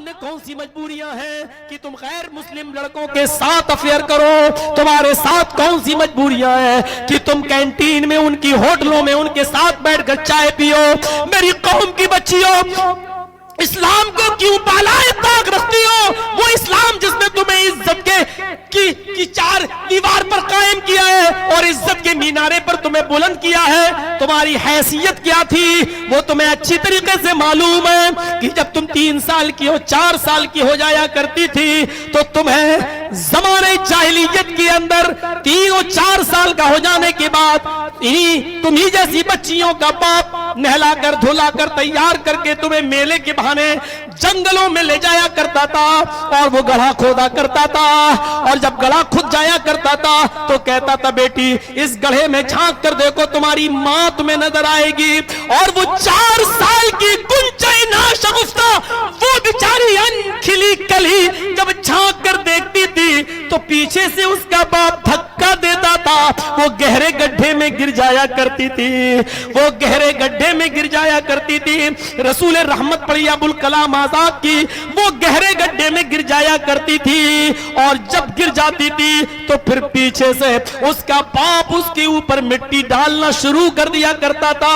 سامنے کون سی مجبوریاں ہیں کہ تم غیر مسلم لڑکوں کے ساتھ افیئر کرو؟ تمہارے ساتھ کون سی مجبوریاں ہیں کہ تم کینٹین میں ان کی ہوٹلوں میں ان کے ساتھ بیٹھ کر چائے پیو؟ میری قوم کی بچیوں، اسلام کو کیوں بالائے طاق رکھتی ہو؟ وہ اسلام جس نے تمہیں عزت کی چار دیوار پر قائم کیا ہے اور عزت کے مینارے پر تمہیں بلند کیا ہے، تمہاری حیثیت کیا تھی وہ تمہیں اچھی طریقے سے معلوم ہے کہ جب تم 3 سال کی ہو 4 سال کی ہو جایا کرتی تھی تو تمہیں زمانے جاہلیت کے اندر 3 اور 4 سال کا ہو جانے کے بعد تمہیں جیسی بچیوں کا باپ نہلا کر دھلا کر تیار کر کے تمہیں میلے کے بہانے جنگلوں میں لے جایا کرتا تھا اور وہ گڑھا کھودا کرتا تھا، اور جب گڑھا کھود جایا کرتا تھا تو کہتا تھا بیٹی اس گڑھے میں جھانک کر دیکھو تمہاری ماں تمہیں نظر آئے گی، اور وہ 4 سال کی گنچے ناشگفتہ وہ بیچاری کھلی کلی جب جھانک کر دیکھتی تھی تو پیچھے سے اس کا باپ دھکا دیتا تھا، وہ گہرے گڈھے میں گر جایا کرتی تھی، وہ گہرے گڈھے میں گر جایا کرتی تھی۔ رسول رحمت پڑھی ابو الکلام آزاد کی، وہ گہرے گڈھے میں گر جایا کرتی تھی، اور جب گر جاتی تھی تو پھر پیچھے سے اس کا باپ اس کے اوپر مٹی ڈالنا شروع کر دیا کرتا تھا۔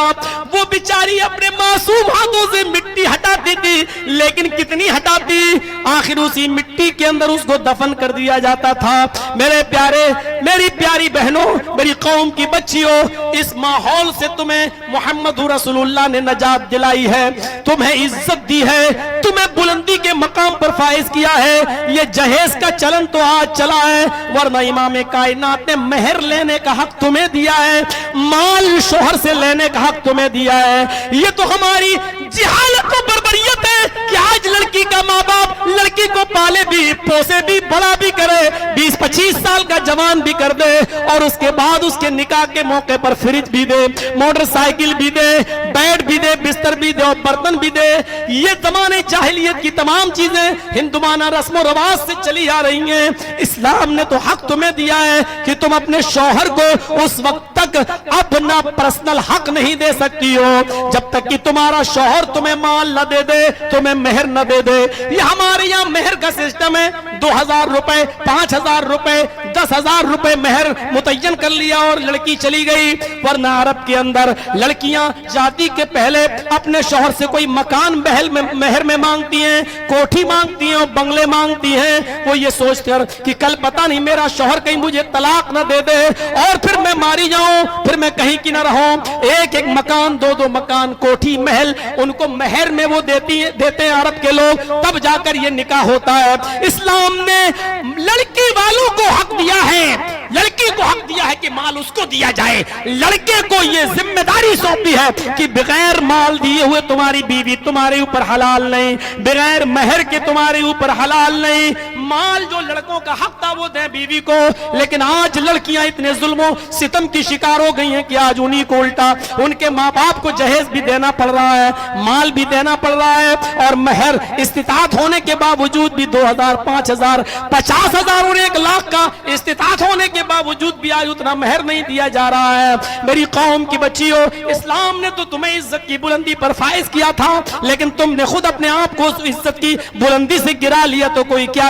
وہ بیچاری اپنے معصوم ہاتھوں سے مٹی ہٹاتی تھی، لیکن کتنی ہٹاتی؟ آخر اسی مٹی کے اندر اس کو دفن کر دیا جاتا تھا۔ میرے پیارے، میری پیاری بہنوں، میری قوم کی بچیوں، اس ماحول سے تمہیں محمد رسول اللہ نے نجات دلائی ہے، تمہیں عزت دی ہے، تمہیں بلندی کے مقام پر فائز کیا ہے۔ یہ جہیز کا چلن تو آج چلا ہے، ورنہ امام کائنات نے مہر لینے کا حق تمہیں دیا ہے، مال شوہر سے لینے کا حق تمہیں دیا ہے۔ یہ تو ہماری جہالت و بربریت ہے کہ آج لڑکی کا ماں باپ لڑکی کو پالے بھی، پوسے بھی، بڑا بھی کرے، 20-25 سال کا جوان بھی کر دے، اور اس کے بعد اس کے نکاح کے موقع پر فریج بھی دے، موٹر سائیکل بھی دے، بیڈ بھی دے، بستر بھی دے اور برتن بھی دے۔ یہ زمانے جاہلیت کی تمام چیزیں ہندوانہ رسم و رواج سے چلی آ رہی ہیں۔ اسلام نے تو حق تمہیں دیا ہے کہ تم اپنے شوہر کو اس وقت تک اپنا پرسنل حق نہیں دے سکتی ہو جب تک کہ تمہارا شوہر تمہیں مال نہ دے دے، تمہیں مہر نہ دے دے۔ یہ ہمارے یہاں مہر کا سسٹم ہے، 2000 روپے، 5000 روپے، 10,000 روپے مہر متعین کر لیا اور لڑکی چلی گئی۔ ورنہ عرب کے اندر لڑکیاں شادی کے پہلے اپنے شوہر سے کوئی مکان مہر میں مانگتی ہیں، کوٹھی مانگتی ہیں اور بنگلے مانگتی ہیں، وہ یہ سوچ کر کہ کل پتہ نہیں میرا شوہر کہیں مجھے طلاق نہ دے دے اور پھر میں ماری جاؤں، پھر میں کہیں کی نہ رہوں۔ ایک ایک مکان، 2-2 مکان، کوٹھی، محل ان کو مہر میں وہ دیتے ہیں عرب کے لوگ، تب جا کر یہ نکاح ہوتا ہے۔ اسلام نے لڑکی والوں کو حق دیا ہے، لڑکی کو حق دیا ہے کہ مال اس کو دیا جائے، لڑکے کو یہ ذمہ داری سونپی ہے کہ بغیر مال دیے ہوئے تمہاری بیوی تمہارے اوپر حلال نہیں، بغیر مہر کے تمہارے اوپر حلال نہیں۔ مال جو لڑکوں کا حق تھا وہ دیں بیوی کو، لیکن آج لڑکیاں اتنے ظلم و ستم کی شکار ہو گئی ہیں کہ آج انہی کو الٹا ان کے ماں باپ کو جہیز بھی دینا پڑ رہا ہے، مال بھی دینا پڑ رہا ہے، اور مہر استطاعت ہونے کے باوجود بھی 2000، 5000، 50,000 اور 1 لاکھ کا استطاعت ہونے کے باوجود بھی آج اتنا مہر نہیں دیا جا رہا ہے۔ میری قوم کی بچیوں، اسلام نے تو تمہیں عزت کی بلندی پر فائز کیا تھا، لیکن تم نے خود اپنے آپ کو اس عزت کی بلندی سے گرا لیا تو کوئی کیا